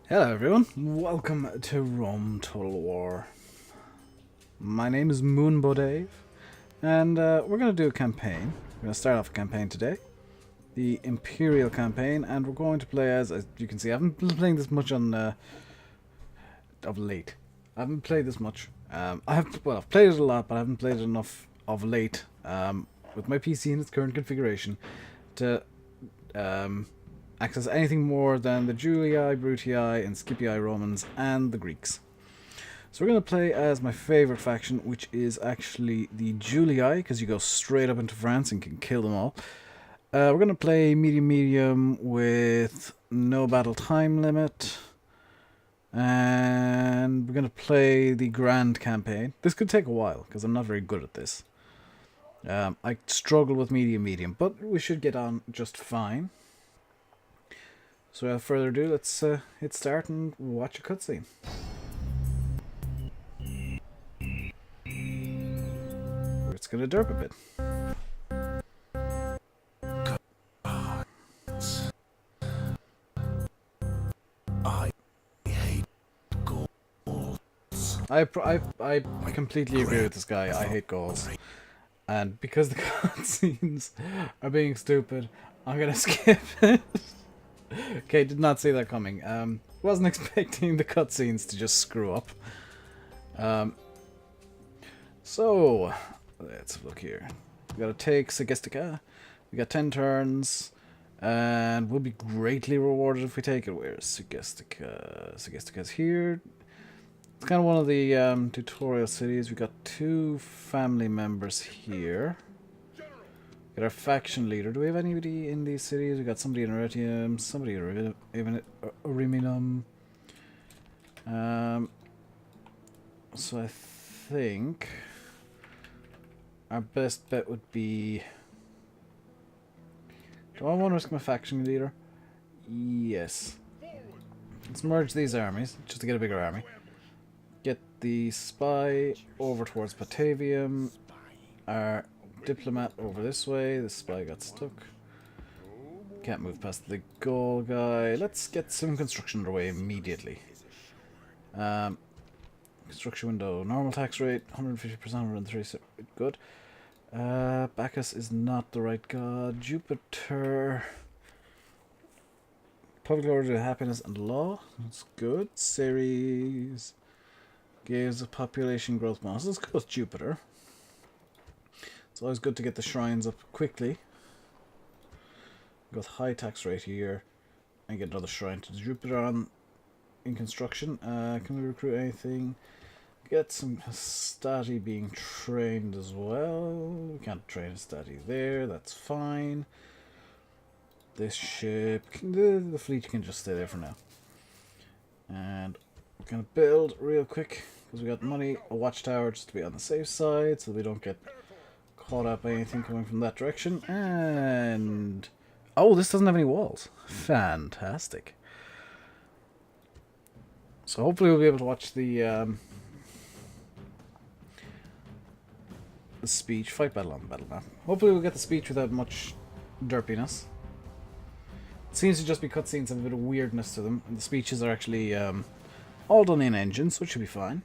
Hello everyone, welcome to Rome Total War. My name is MoonbowDave, and we're going to do a campaign. We're going to start off a campaign today, the Imperial campaign, and we're going to play as you can see, I haven't been playing this much on, of late. I haven't played this much. I've played it a lot, but I haven't played it enough of late, with my PC in its current configuration, to access anything more than the Julii, Brutii, and Scipii Romans, and the Greeks. So we're going to play as my favourite faction, which is actually the Julii, because you go straight up into France and can kill them all. We're going to play medium with no battle time limit. And we're going to play the Grand campaign. This could take a while, because I'm not very good at this. I struggle with medium, but we should get on just fine. So without further ado, let's hit start and watch a cutscene. It's gonna derp a bit. I hate goals. I completely agree with this guy. I hate goals. And because the cutscenes are being stupid, I'm gonna skip it. Okay, did not see that coming. Wasn't expecting the cutscenes to just screw up. So, let's look here. We gotta take Segesta. We got 10 turns, and we'll be greatly rewarded if we take it. Where's Segesta? Segesta's here. It's kind of one of the tutorial cities. We got 2 family members here. Got our faction leader. Do we have anybody in these cities? We got somebody in Aretium, somebody in Ariminum. So I think our best bet would be. Do I want to risk my faction leader? Yes. Let's merge these armies just to get a bigger army. Get the spy over towards Batavium. Our diplomat over this way. The spy got stuck. Can't move past the goal guy. Let's get some construction underway immediately. Construction window. Normal tax rate. 150%, 130%. Good. Bacchus is not the right god. Jupiter. Public order, happiness, and law. That's good. Ceres gives a population growth bonus. Let's go with Jupiter. It's always good to get the shrines up quickly. Go with high tax rate here and get another shrine to Jupiter on in construction. Can we recruit anything? Get some Hastati being trained as well. We can't train Hastati there, that's fine. This ship, the fleet can just stay there for now. And we're going to build real quick because we got money, a watchtower just to be on the safe side so we don't get caught up by anything coming from that direction. And oh, this doesn't have any walls. Fantastic. So hopefully we'll be able to watch the speech. Fight battle on the battle map. Hopefully we'll get the speech without much derpiness. It seems to just be cutscenes have a bit of weirdness to them. And the speeches are actually all done in engine, so it should be fine.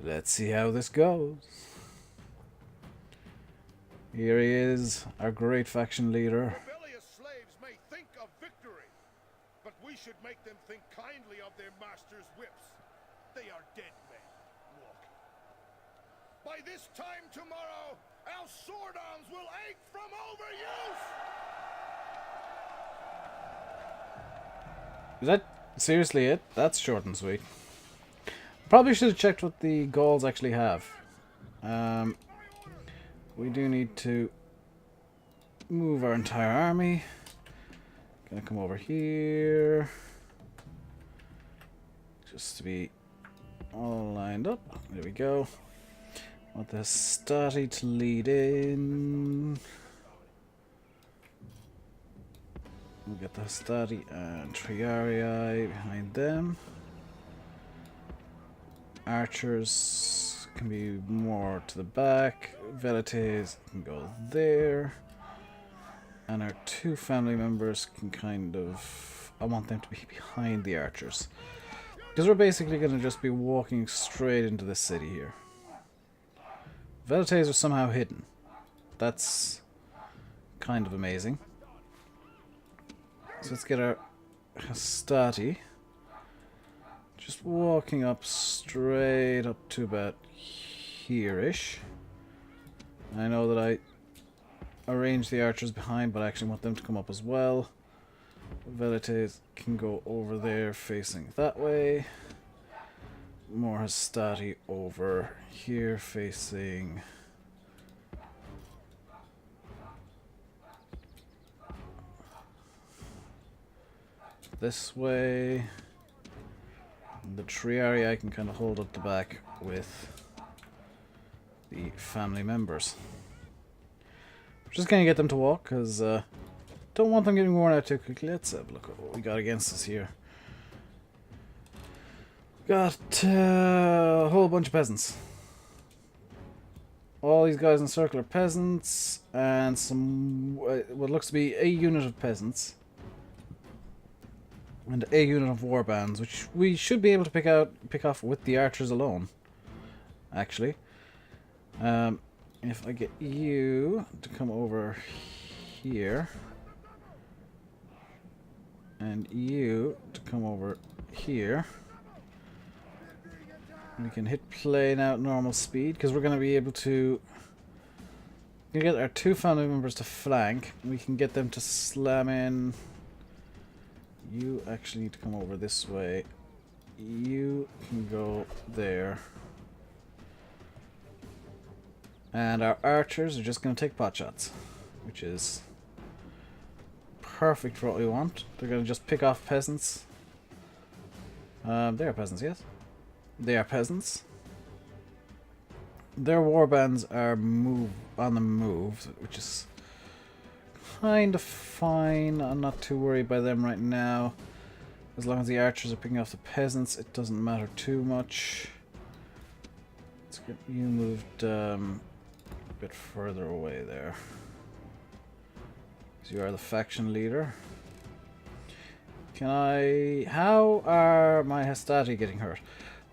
Let's see how this goes. Here he is, our great faction leader. Rebellious slaves may think of victory, but we should make them think kindly of their masters' whips. They are dead men walking. By this time tomorrow, our sword arms will ache from overuse! Is that seriously it? That's short and sweet. Probably should have checked what the Gauls actually have. We do need to move our entire army. Gonna come over here. Just to be all lined up. There we go. Want the Hastati to lead in. We'll get the Hastati and Triarii behind them. Archers can be more to the back. Velites can go there. And our 2 family members can kind of I want them to be behind the archers. Because we're basically going to just be walking straight into the city here. Velites are somehow hidden. That's kind of amazing. So let's get our Hastati. Just walking up straight up to about here-ish. I know that I arranged the archers behind, but I actually want them to come up as well. Velites can go over there facing that way. More Hastati over here facing this way. And the Triari I can kind of hold at the back with the family members. Just gonna get them to walk, because don't want them getting worn out too quickly. Let's have a look at what we got against us here. Got a whole bunch of peasants. All these guys in the circle are peasants, and some what looks to be a unit of peasants. And a unit of warbands, which we should be able to pick off with the archers alone. Actually. If I get you to come over here, and you to come over here, we can hit play now at normal speed, because we're going to be able to get our two family members to flank. We can get them to slam in. You actually need to come over this way. You can go there. And our archers are just going to take pot shots, which is perfect for what we want. They're going to just pick off peasants. They are peasants, yes? They are peasants. Their warbands are on the move, which is kind of fine. I'm not too worried by them right now. As long as the archers are picking off the peasants, it doesn't matter too much. Let's get you moved a bit further away there. Because you are the faction leader. How are my Hastati getting hurt?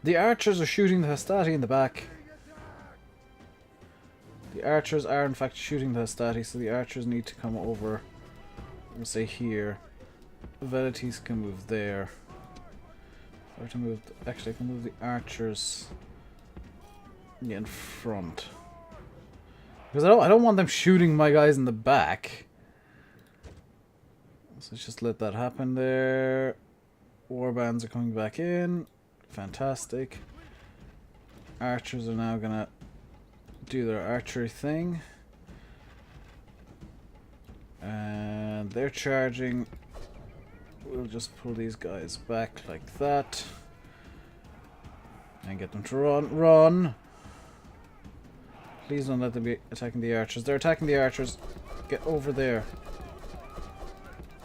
The archers are shooting the Hastati in the back. The archers are in fact shooting the Hastati, so the archers need to come over. We'll say here. Velites can move there. If I were to move, actually I can move the archers in front. Because I don't want them shooting my guys in the back. So let's just let that happen there. Warbands are coming back in. Fantastic. Archers are now gonna do their archery thing. And they're charging. We'll just pull these guys back like that. And get them to run. Run! Please don't let them be attacking the archers. They're attacking the archers. Get over there.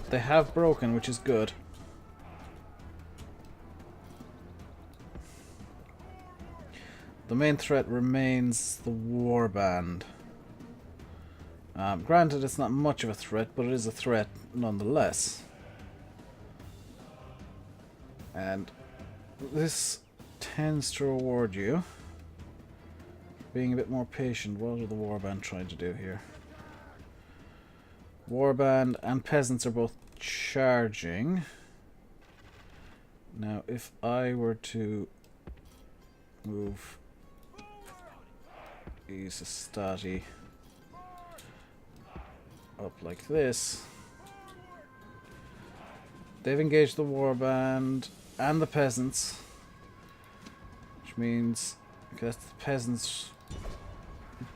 They have broken, which is good. The main threat remains the warband. Granted, it's not much of a threat, but it is a threat nonetheless. And this tends to reward you. Being a bit more patient. What are the warband trying to do here? Warband and peasants are both charging. Now, if I were to move these Hastati up like this, they've engaged the warband and the peasants, which means that's the peasants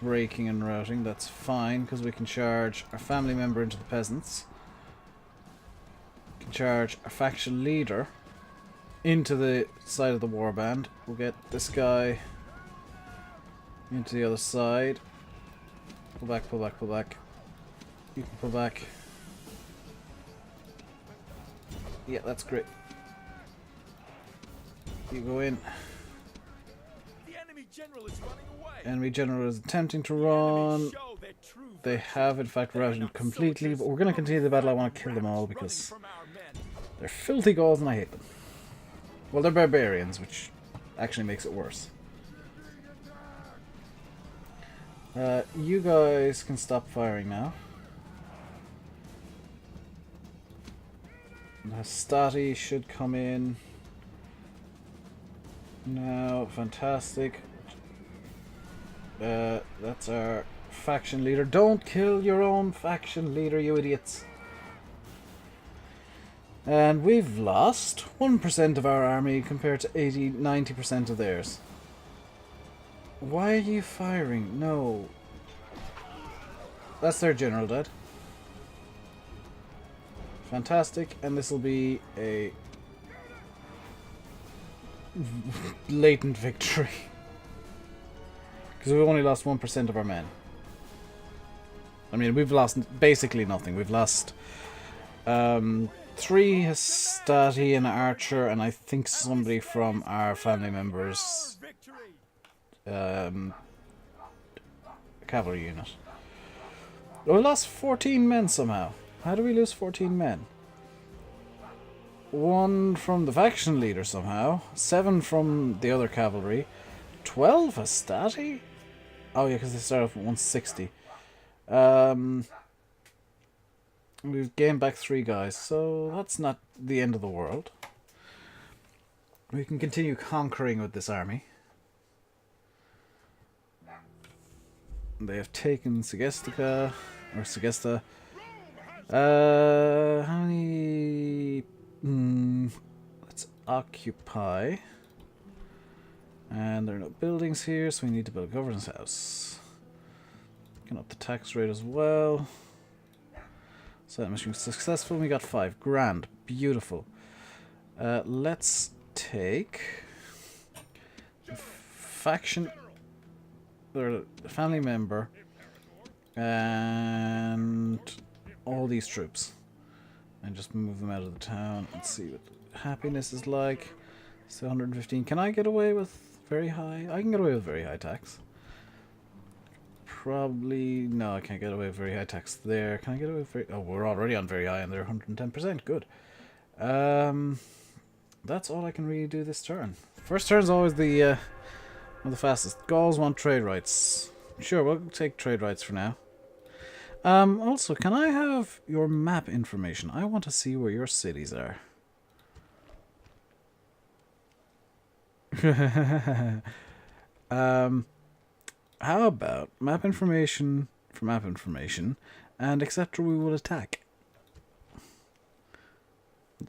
breaking and routing. That's fine, because we can charge our family member into the peasants. We can charge our faction leader into the side of the warband. We'll get this guy into the other side. Pull back, pull back, pull back. You can pull back. Yeah, that's great. You go in. The enemy general is running away. Enemy general is attempting to run. They have in fact routed completely, but we're going to continue the battle. I want to kill them all because They're filthy Gauls and I hate them. Well, they're barbarians, which actually makes it worse. You guys can stop firing now. The Hastati should come in now. Fantastic. That's our faction leader. Don't kill your own faction leader, you idiots. And we've lost 1% of our army compared to 90% of theirs. Why are you firing? No. That's their general dead. Fantastic, and this will be a blatant victory. Because we've only lost 1% of our men. I mean, we've lost basically nothing. We've lost 3 Hastati, an archer, and I think somebody from our family members' cavalry unit. We lost 14 men somehow. How do we lose 14 men? 1 from the faction leader somehow. 7 from the other cavalry. 12 Hastati? Oh yeah, because they started off at 160. We've gained back 3 guys, so that's not the end of the world. We can continue conquering with this army. They have taken Segesta, or Segesta. How many? Let's occupy. And there are no buildings here, so we need to build a governance house. Can up the tax rate as well. So that mission was successful. We got 5 grand. Beautiful. Let's take a faction or a family member and all these troops and just move them out of the town and see what happiness is like. So 115. Can I get away with very high? I can get away with very high tax. Probably no, I can't get away with very high tax there. Can I get away with very? Oh, we're already on very high, and they're 110%. Good. That's all I can really do this turn. First turn's always the one of the fastest. Gauls want trade rights. Sure, we'll take trade rights for now. Also, can I have your map information? I want to see where your cities are. How about map information for map information, and etc. we will attack.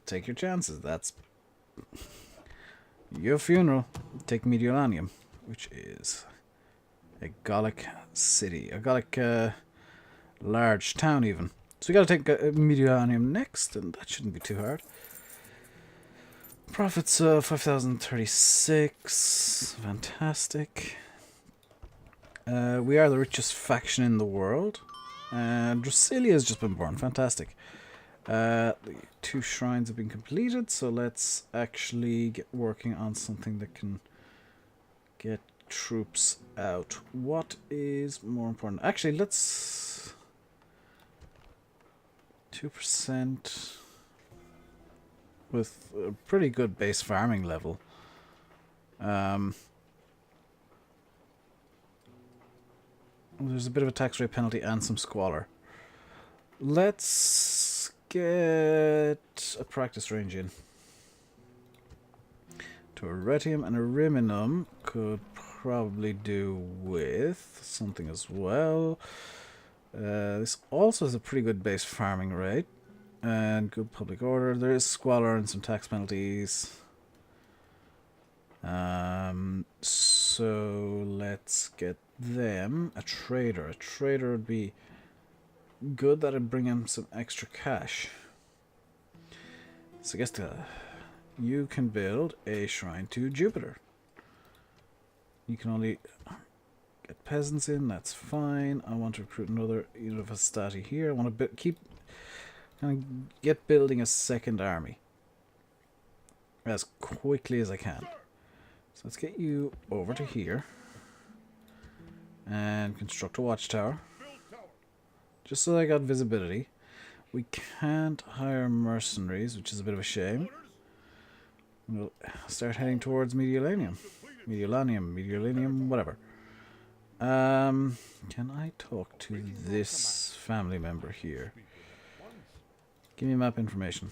Take your chances. That's your funeral. Take Mediolanum, which is a Gallic city, a Gallic large town even. So we got to take Mediolanum next, and that shouldn't be too hard. Profits 5,036. Fantastic. We are the richest faction in the world. And Drusilia has just been born. Fantastic. The 2 shrines have been completed, so let's actually get working on something that can get troops out. What is more important? Actually, let's 2% with a pretty good base farming level. There's a bit of a tax rate penalty and some squalor. Let's get a practice range in. To Arretium and Ariminum could probably do with something as well. This also has a pretty good base farming rate and good public order. There is squalor and some tax penalties. So let's get them a trader. A trader would be good. That'd bring him some extra cash. Segesta, you can build a shrine to Jupiter. You can only get peasants in. That's fine. I want to recruit another unit of Hastati here. I want to get building a second army as quickly as I can. So let's get you over to here and construct a watchtower, just so I got visibility. we can't hire mercenaries, which is a bit of a shame. We'll start heading towards Mediolanum. Mediolanum, whatever. Can I talk to this family member here? Give me map information.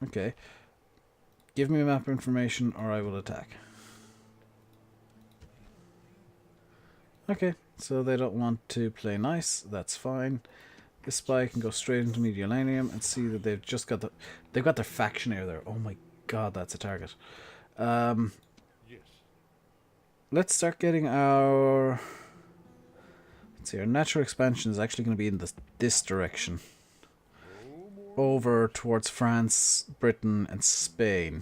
Okay. Give me map information or I will attack. Okay, so they don't want to play nice. That's fine. This spy can go straight into Mediolanum and see that they've just got they've got their factionaire there. Oh my god, that's a target. Let's start getting our... Let's see, our natural expansion is actually going to be in this direction. Over towards France, Britain, and Spain.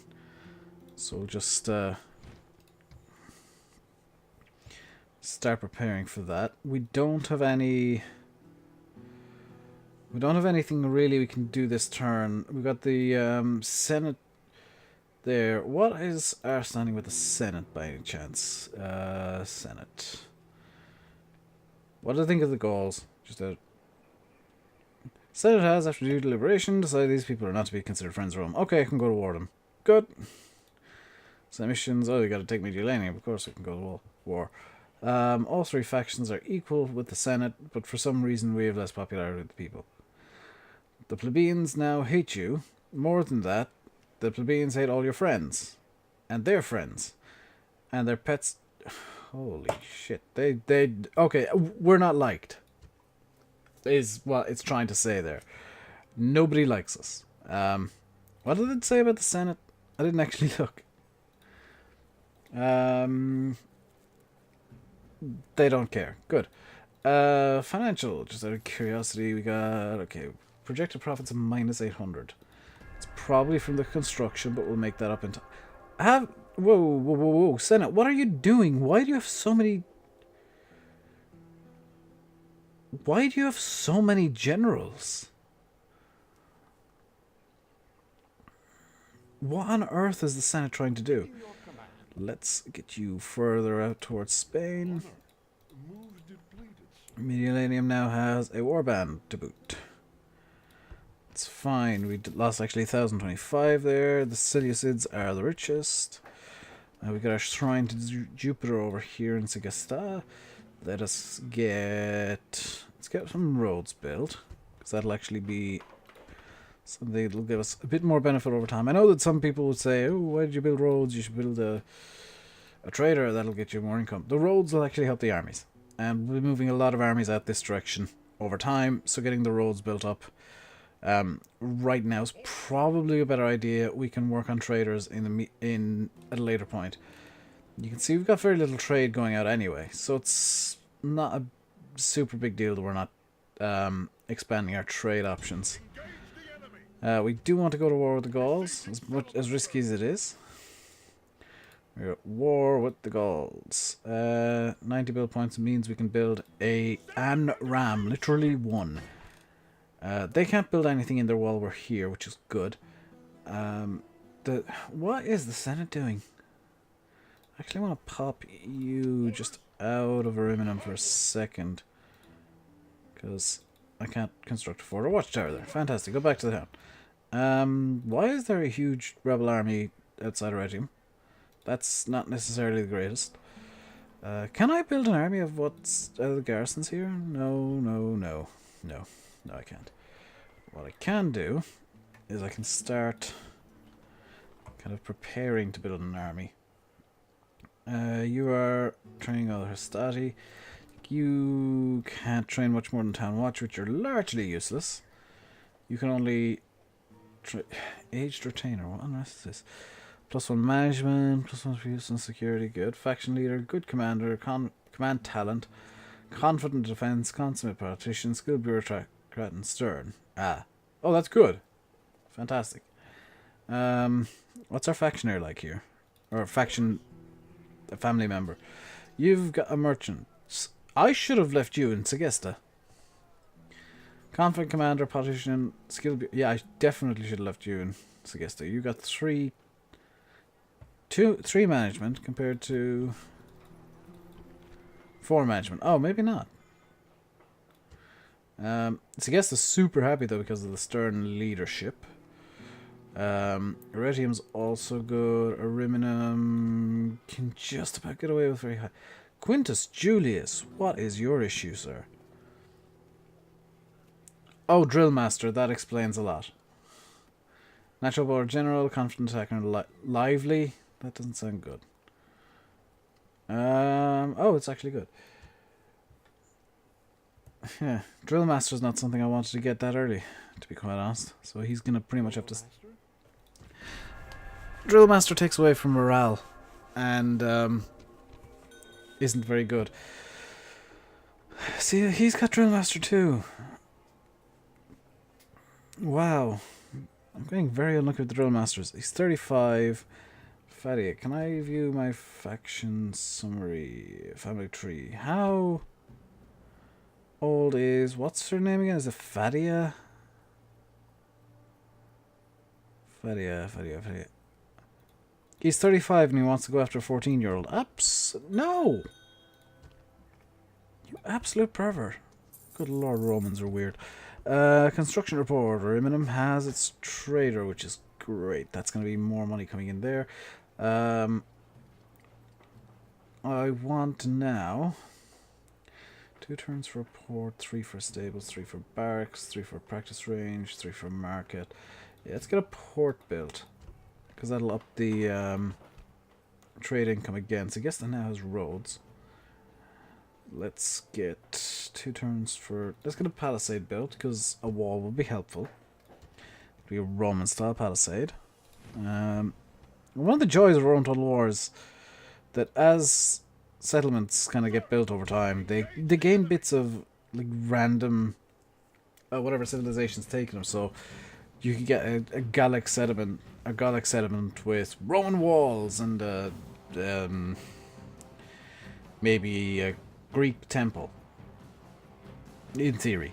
So we'll just start preparing for that. We don't have any... We don't have anything really we can do this turn. We've got the Senate there. What is our standing with the Senate by any chance? Senate. What do I think of the Gauls? Just a... Senate has, after due deliberation, decided these people are not to be considered friends of Rome. Okay, I can go to war them. Good. Some missions. Oh, we got to take Mediolanum. Of course we can go to war. All three factions are equal with the Senate, but for some reason we have less popularity with the people. The plebeians now hate you. More than that, the plebeians hate all your friends. And their friends. And their pets... Holy shit. They... Okay, we're not liked. Is what it's trying to say there. Nobody likes us. What did it say about the Senate? I didn't actually look. They don't care. Good. Financial, just out of curiosity, we got... Okay, projected profits of minus 800. It's probably from the construction, but we'll make that up in time. Whoa, Senate, what are you doing? Why do you have so many... Why do you have so many generals? What on earth is the Senate trying to do? Let's get you further out towards Spain. Mediolanum now has a warband to boot. It's fine. We lost actually 1,025 there. The Seleucids are the richest. We got our shrine to Jupiter over here in Segesta. Let's get some roads built, because that'll actually be something that'll give us a bit more benefit over time. I know that some people would say, oh, why did you build roads? You should build a trader, that'll get you more income. The roads will actually help the armies, and we'll be moving a lot of armies out this direction over time, so getting the roads built up right now is probably a better idea. We can work on traders in at a later point. You can see we've got very little trade going out anyway, so it's not a super big deal that we're not expanding our trade options. We do want to go to war with the Gauls, as risky as it is. We're at war with the Gauls. 90 build points means we can build an ram, literally one. They can't build anything in there while we're here, which is good. What is the Senate doing? I actually want to pop you just out of Ariminum for a second, because I can't construct a fort or watchtower there. Fantastic. Go back to the town. Why is there a huge rebel army outside of Retium? That's not necessarily the greatest. Can I build an army of what's out of the garrisons here? No, I can't. What I can do is I can start kind of preparing to build an army. You are training other Hastati. You can't train much more than Town Watch, which are largely useless. You can only... Aged Retainer, what on earth is this? +1 management, +1 for use and security, good. Faction leader, good commander, command talent, confident defense, consummate politician, skilled bureaucrat, and stern. Oh, that's good. Fantastic. What's our factionaire like here? Or a family member. You've got a merchant. I should have left you in Segesta. Confident commander, politician, skilled... Yeah, I definitely should have left you in Segesta. You got 3 management compared to 4 management. Oh, maybe not. Segesta is super happy though because of the stern leadership. Aretium's also good. Ariminum can just about get away with very high. Quintus Julius, what is your issue, sir? Oh, Drillmaster, that explains a lot. Natural born general, confident attacker, and lively. That doesn't sound good. Oh, it's actually good. Yeah, Drillmaster's not something I wanted to get that early, to be quite honest. So he's gonna pretty much have to. Drillmaster takes away from morale, and isn't very good. See, he's got Drillmaster too. Wow. I'm getting very unlucky with the Drillmasters. He's 35. Fadia, can I view my faction summary? Family tree. How old is... What's her name again? Is it Fadia? Fadia. He's 35 and he wants to go after a 14-year-old. No! You absolute pervert. Good lord, Romans are weird. Construction report. Ariminum has its trader, which is great. That's going to be more money coming in there. I want now 2 turns for port, 3 for stables, 3 for barracks, 3 for practice range, 3 for market. Yeah, let's get a port built because that'll up the trade income again. So I guess that now has roads. Let's get 2 turns for... Let's get a palisade built, because a wall will be helpful. It'll be a Roman-style palisade. One of the joys of Roman Total War is that as settlements kind of get built over time, they gain bits of like random... whatever civilization's taken them. So you could get a Gallic settlement with Roman walls and maybe a Greek temple. In theory.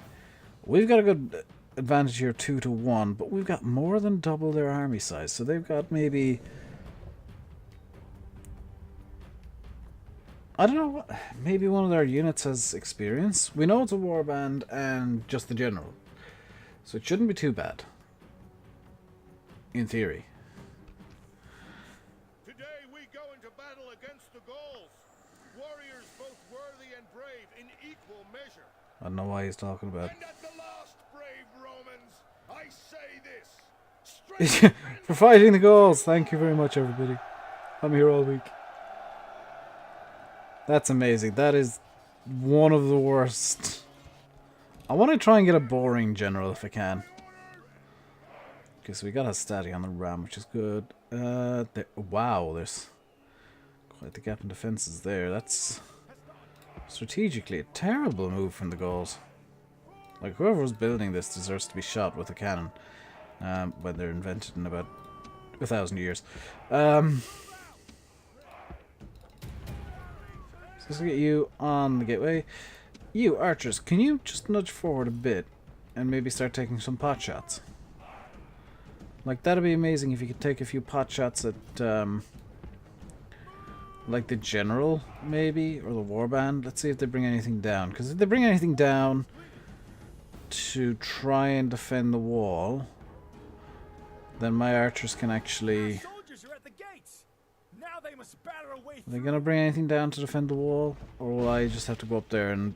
We've got a good advantage here, 2 to 1, but we've got more than double their army size. So they've got maybe... I don't know, what, maybe one of their units has experience. We know it's a warband and just the general. So it shouldn't be too bad. In theory. Today we go into battle against the Gauls. Warriors both worthy and brave in equal measure. I don't know why he's talking about. And at the last, brave Romans, I say this. Strength For fighting the Gauls. Thank you very much, everybody. I'm here all week. That's amazing. That is one of the worst. I want to try and get a boring general if I can. Okay, so we got a static on the ram, which is good. Wow, there's quite the gap in defenses there. That's strategically a terrible move from the Gauls. Like, whoever was building this deserves to be shot with a cannon when they're invented in about 1,000 years. So let's get you on the gateway. You, archers, can you just nudge forward a bit and maybe start taking some pot shots? Like, that'd be amazing if you could take a few pot shots at, like the general, maybe, or the warband. Let's see if they bring anything down. Because if they bring anything down to try and defend the wall, then my archers can actually... Soldiers are at the gates. Now they must batter away. Are they going to bring anything down to defend the wall? Or will I just have to go up there and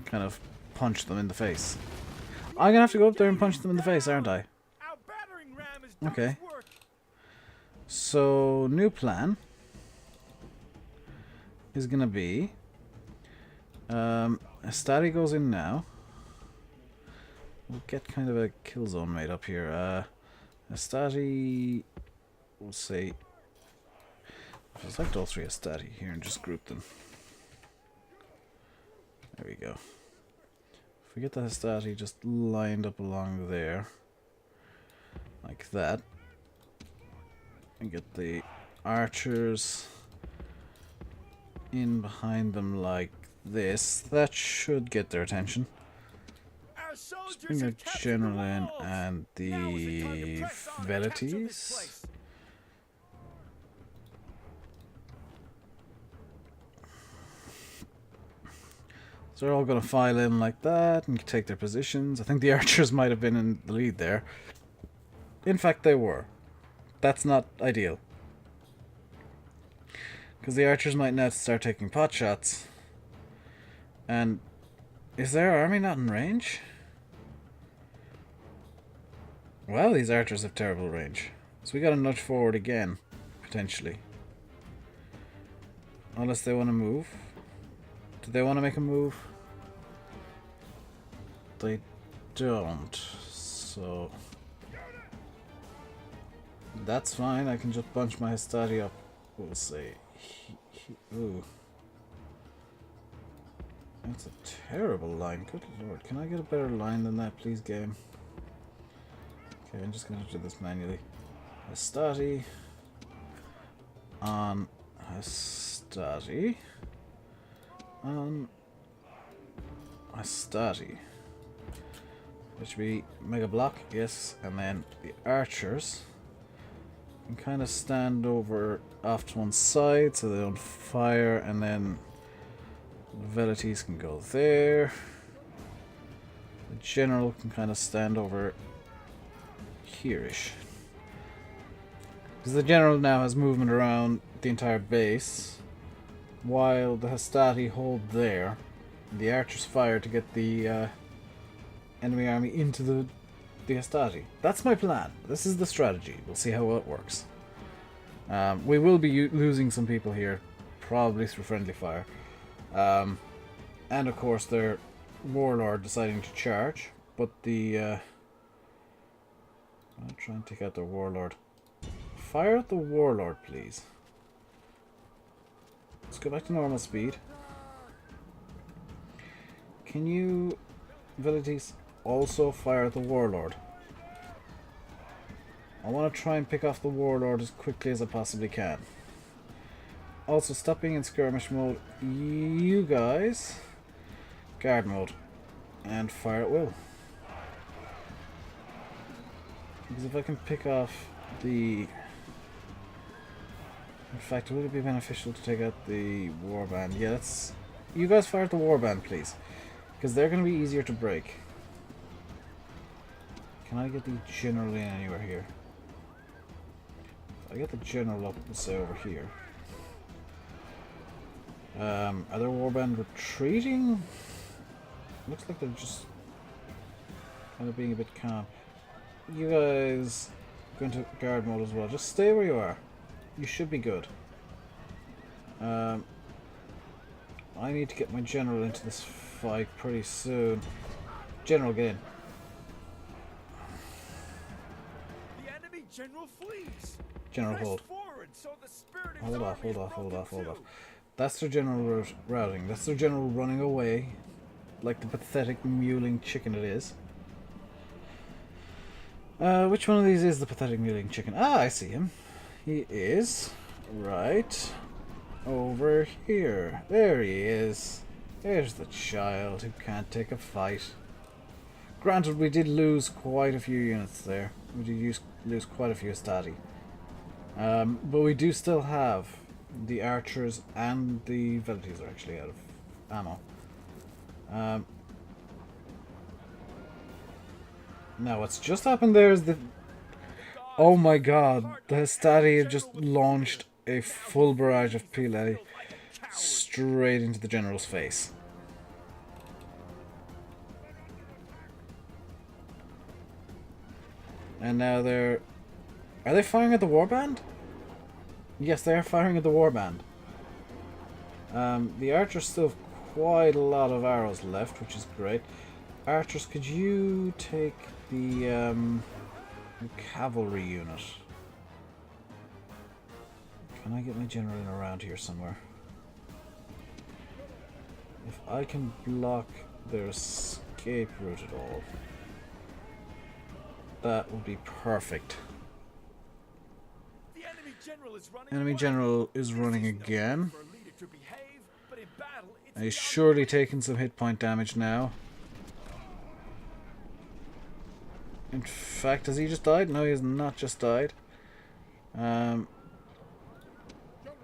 kind of punch them in the face? I'm going to have to go up there and punch them in the face, aren't I? Our battering ram is doing Okay. its work. So, new plan is going to be... Astari goes in now. We'll get kind of a kill zone made up here. Astari... We'll say... I'll select all 3 Astari here and just group them. There we go. If we get the Astari just lined up along there, like that, and get the archers in behind them like this, that should get their attention. Our Just soldiers bring the have captured general the in walls. and Now is the time to the press on and capture this velites. place. So they're all going to file in like that and take their positions. I think the archers might have been in the lead there. In fact, they were. That's not ideal. Because the archers might now start taking pot shots. And is their army not in range? Well, these archers have terrible range. So we got to nudge forward again, potentially. Unless they want to move. Do they want to make a move? They don't. So that's fine. I can just bunch my Hastati up. We'll say. Ooh. That's a terrible line. Good lord. Can I get a better line than that, please, game? Okay, I'm just going to do this manually. Hastati. On Hastati. On Hastati. It should be mega block, yes, and then the archers can kind of stand over off to one side so they don't fire, and then the velites can go there. The general can kind of stand over here-ish. Because the general now has movement around the entire base, while the Hastati hold there. The archers fire to get the enemy army into the Hastati. That's my plan. This is the strategy. We'll see how well it works. We will be losing some people here, probably through friendly fire. And of course their warlord deciding to charge, but the I'll try and take out their warlord. Fire at the warlord, please. Let's go back to normal speed. Can you, velites, also fire at the warlord? I want to try and pick off the warlord as quickly as I possibly can. Also, stop being in skirmish mode. You guys, guard mode, and fire at will. Because if I can pick off the... In fact, would it be beneficial to take out the warband? Yeah, let's... You guys fire at the warband, please. Because they're going to be easier to break. Can I get the general in anywhere here? If I get the general up, let's say over here. Are their warband retreating? Looks like they're just kind of being a bit calm. You guys go into guard mode as well. Just stay where you are. You should be good. I need to get my general into this fight pretty soon. General, get in. The enemy general flees. General, Press hold. forward so the spirit of Hold his off, army hold is off, hold off, hold broken off. That's their general routing. That's their general running away. Like the pathetic mewling chicken it is. Which one of these is the pathetic mewling chicken? Ah, I see him. He is right over here. There he is. There's the child who can't take a fight. Granted, we did lose quite a few units there. We did lose quite a few Hastati. But we do still have the archers, and the velites are actually out of ammo. Now what's just happened there is the... Oh my god, the Hastati have just launched a full barrage of pile straight into the general's face. And now they're... Are they firing at the warband? Yes, they are firing at the warband. The archers still have quite a lot of arrows left, which is great. Archers, could you take the cavalry unit? Can I get my general in around here somewhere? If I can block their escape route at all, that would be perfect. The enemy general is running Enemy away. general is running This is no again. time for a leader to behave, but in battle, it's He's the surely taken some hit point damage now. In fact, has he just died? No, he has not just died.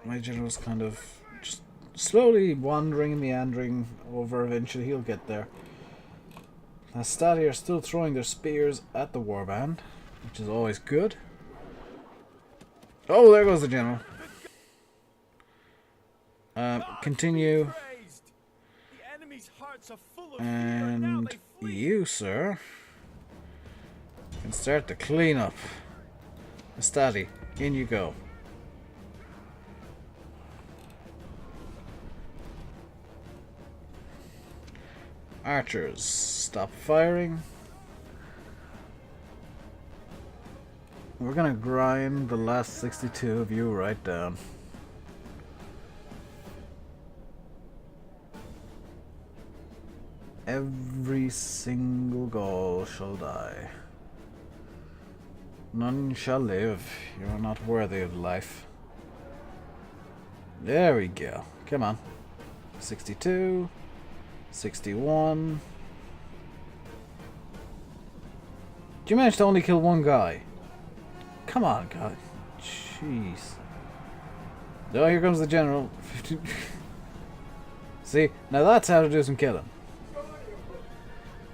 My general's kind of just slowly wandering and meandering over. Eventually he'll get there. Hastati are still throwing their spears at the warband, which is always good. Oh, there goes the general. Continue. The enemy's hearts are full of fear, And now they flee. you, sir, can start the cleanup. Hastati, in you go. Archers, stop firing. We're gonna grind the last 62 of you right down. Every single Gaul shall die. None shall live. You are not worthy of life. There we go. Come on. 62. 61. Did you manage to only kill one guy? Come on, God. Jeez. Oh, here comes the general. See, now that's how to do some killing.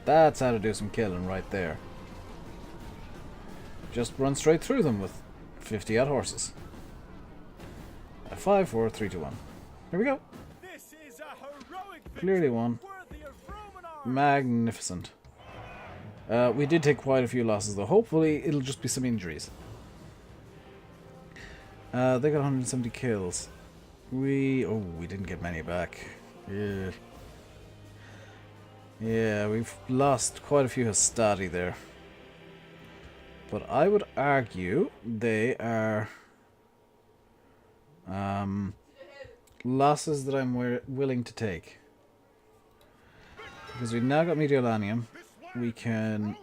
That's how to do some killing right there. Just run straight through them with 50 odd horses. 5, 4, 3, 2, 1. Here we go. This is a heroic victory, Clearly won. worthy of Roman arms. Magnificent. We did take quite a few losses though. Hopefully it'll just be some injuries. They got 170 kills. We didn't get many back. Yeah. Yeah, we've lost quite a few Hastati there. But I would argue they are losses that I'm willing to take. Because we've now got Mediolanum, we can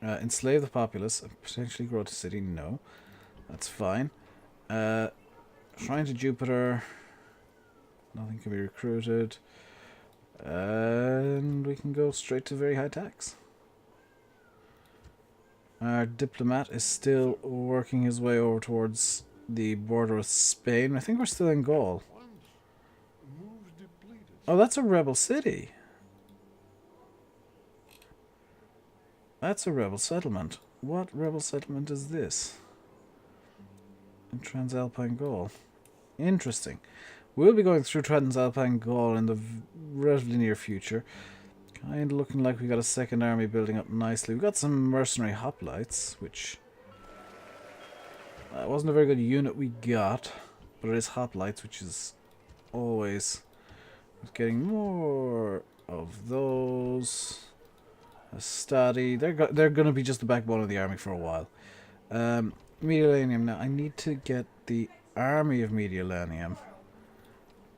enslave the populace and potentially grow to city. No, that's fine. Shrine to Jupiter, nothing can be recruited. And we can go straight to very high tax. Our diplomat is still working his way over towards the border with Spain. I think we're still in Gaul. Oh, that's a rebel city. That's a rebel settlement. What rebel settlement is this? In Transalpine Gaul. Interesting. We'll be going through Transalpine Gaul in the relatively near future. Kind of looking like we got a second army building up nicely. We've got some mercenary hoplites, which wasn't a very good unit we got, but it is hoplites, which is always getting more of those. Hastati, they're going to be just the backbone of the army for a while. Mediolanum, now I need to get the army of Mediolanum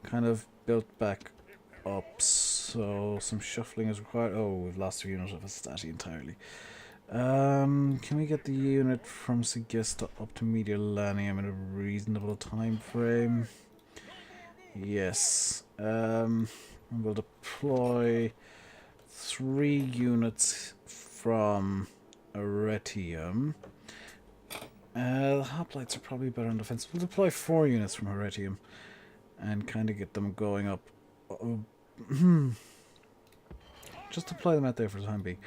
kind of built back up, so some shuffling is required. Oh, we've lost a unit of Hastati entirely. Can we get the unit from Segesta up to Mediolanum in a reasonable time frame? Yes. We'll deploy 3 units from Arretium. The hoplites are probably better on defense. We'll deploy 4 units from Arretium and kind of get them going up. Just deploy them out there for the time being.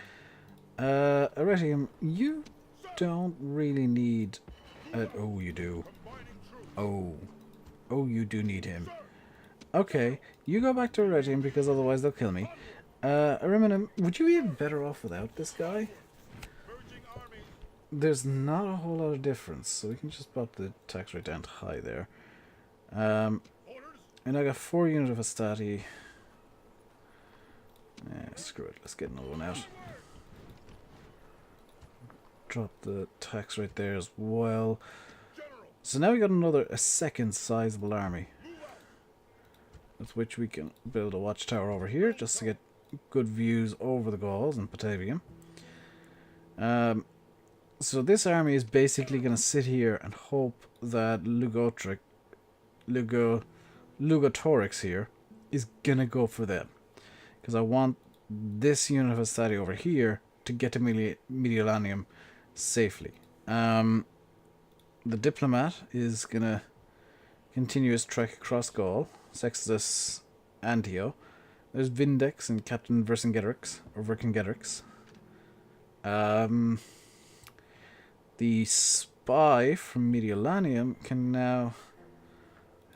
Arretium, you don't really need... oh, you do. Oh, you do need him. Okay, you go back to Arretium because otherwise they'll kill me. Ariminum, would you be better off without this guy? There's not a whole lot of difference, so we can just pop the tax rate down to high there. And I got 4 units of Hastati. Screw it, let's get another one out. Drop the tax rate there as well. So now we got a second sizable army, with which we can build a watchtower over here just to get good views over the Gauls and Patavium. So this army is basically going to sit here and hope that Lugotorix here is going to go for them. Because I want this unit of Hastati over here to get to Mediolanum safely. The diplomat is going to continue his trek across Gaul. Sextus Antio. There's Vindex and Captain Vercingetorix, or Vercingetorix. The spy from Mediolanum can now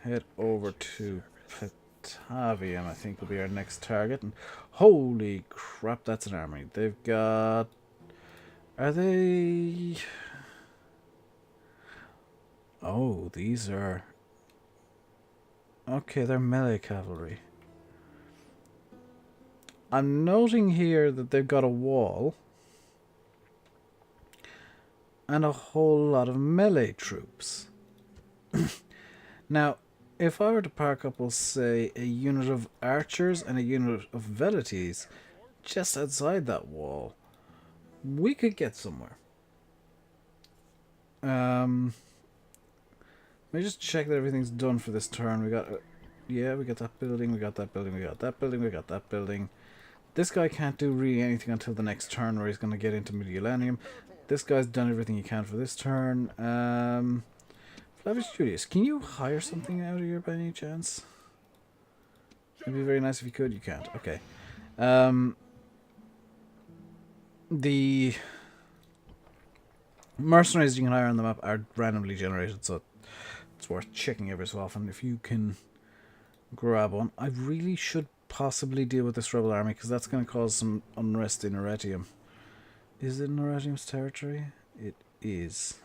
head over to Patavium, I think will be our next target. And holy crap, that's an army. They've got... Are they... Oh, these are... Okay, they're melee cavalry. I'm noting here that they've got a wall and a whole lot of melee troops. Now, if I were to park up, we'll say, a unit of archers and a unit of velites just outside that wall, we could get somewhere. Let me just check that everything's done for this turn. We got, yeah, we got that building, we got that building, we got that building, we got that building. This guy can't do really anything until the next turn where he's going to get into Mediolanum. This guy's done everything he can for this turn. Flavius Julius, can you hire something out of here by any chance? It'd be very nice if you could. You can't. Okay. The mercenaries you can hire on the map are randomly generated, so it's worth checking every so often if you can grab one. I really should possibly deal with this rebel army because that's going to cause some unrest in Arretium. Is it in Arretium's territory? It is.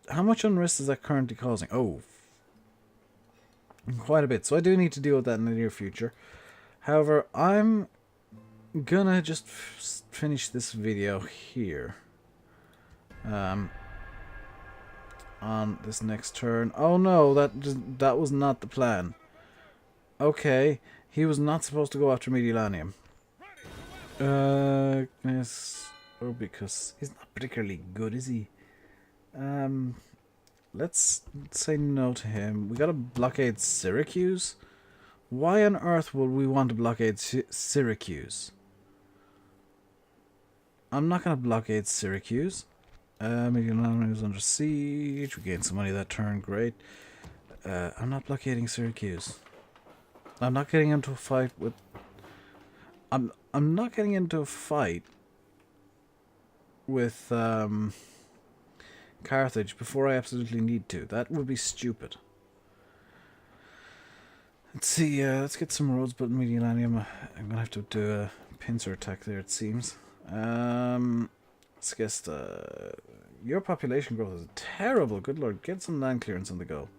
How much unrest is that currently causing? Oh, quite a bit. So I do need to deal with that in the near future. However, I'm gonna just finish this video here. On this next turn. Oh no, that was not the plan. Okay, he was not supposed to go after Mediolanum. Yes, or because he's not particularly good, is he? Let's say no to him. We gotta blockade Syracuse? Why on earth would we want to blockade Syracuse? I'm not gonna blockade Syracuse. Mediolanum is under siege. We gained some money that turn, great. I'm not blockading Syracuse. I'm not getting into a fight with... I'm not getting into a fight with Carthage before I absolutely need to. That would be stupid. Let's see, let's get some roads built in Mediolanum. I'm gonna have to do a pincer attack there, it seems. Segesta, your population growth is terrible. Good lord, get some land clearance on the go.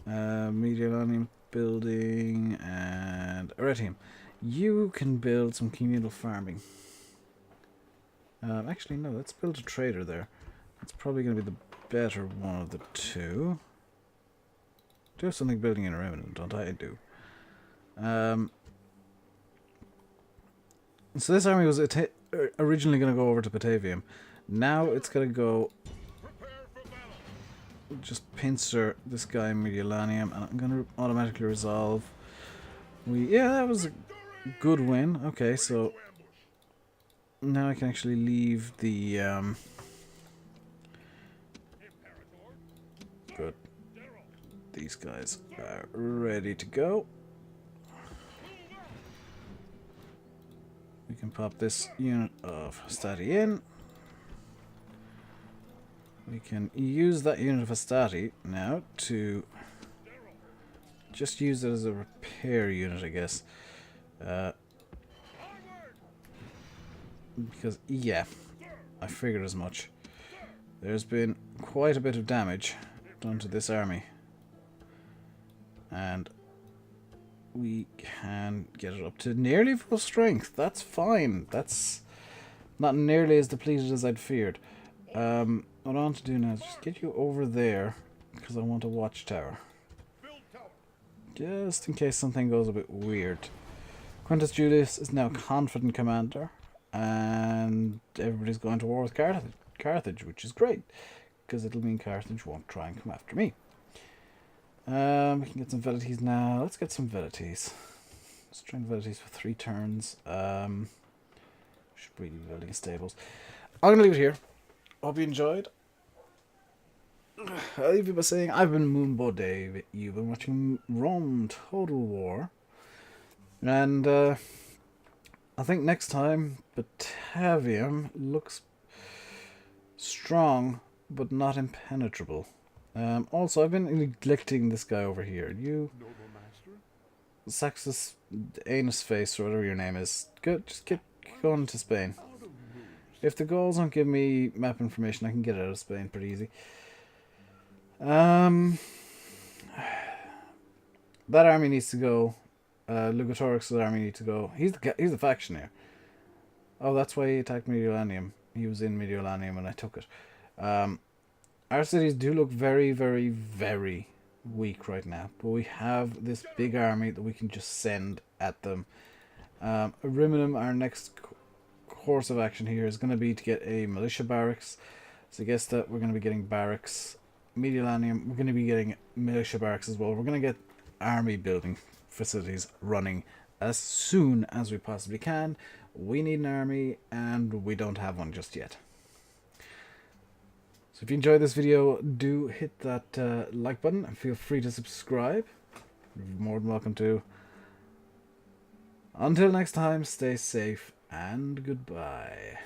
Mediolanum building and Arretium. You can build some communal farming. Actually, no, let's build a trader there. That's probably going to be the better one of the two. Do have something building in a remnant, don't I? I do. So this army was originally going to go over to Patavium. Now it's going to go... Just pincer this guy in Mediolanum, and I'm going to automatically resolve. Yeah, that was a good win. Okay, so now I can actually leave the good. These guys are ready to go. We can pop this unit of Stati in. We can use that unit of Astati now to just use it as a repair unit, I guess. Because, yeah, I figured as much. There's been quite a bit of damage done to this army. And we can get it up to nearly full strength. That's fine. That's not nearly as depleted as I'd feared. What I want to do now is just get you over there, because I want a watchtower. Just in case something goes a bit weird. Quintus Julius is now confident commander, and everybody's going to war with Carthage, which is great, because it'll mean Carthage won't try and come after me. We can get some velites now. Let's get some velites. Let's train velites for 3 turns. Should really be building stables. I'm going to leave it here. Hope you enjoyed. I'll leave you by saying I've been MoonbowDave. You've been watching Rome Total War. And I think next time Batavium looks strong but not impenetrable. Also, I've been neglecting this guy over here. You, Saxus Anus Face, or whatever your name is. Good, just get going to Spain. If the Gauls don't give me map information, I can get out of Spain pretty easy. That army needs to go. Lugatorix's army needs to go. He's the faction here. Oh, that's why he attacked Mediolanum. He was in Mediolanum and I took it. Our cities do look very, very, very weak right now, but we have this big army that we can just send at them. Ariminum, our next course of action here is going to be to get a militia barracks. Segesta, we're going to be getting barracks. Mediolanum, we're going to be getting militia barracks as well. We're going to get army building facilities running as soon as we possibly can. We need an army and we don't have one just yet. So if you enjoyed this video, do hit that like button and feel free to subscribe. You're more than welcome to. Until next time, stay safe and goodbye.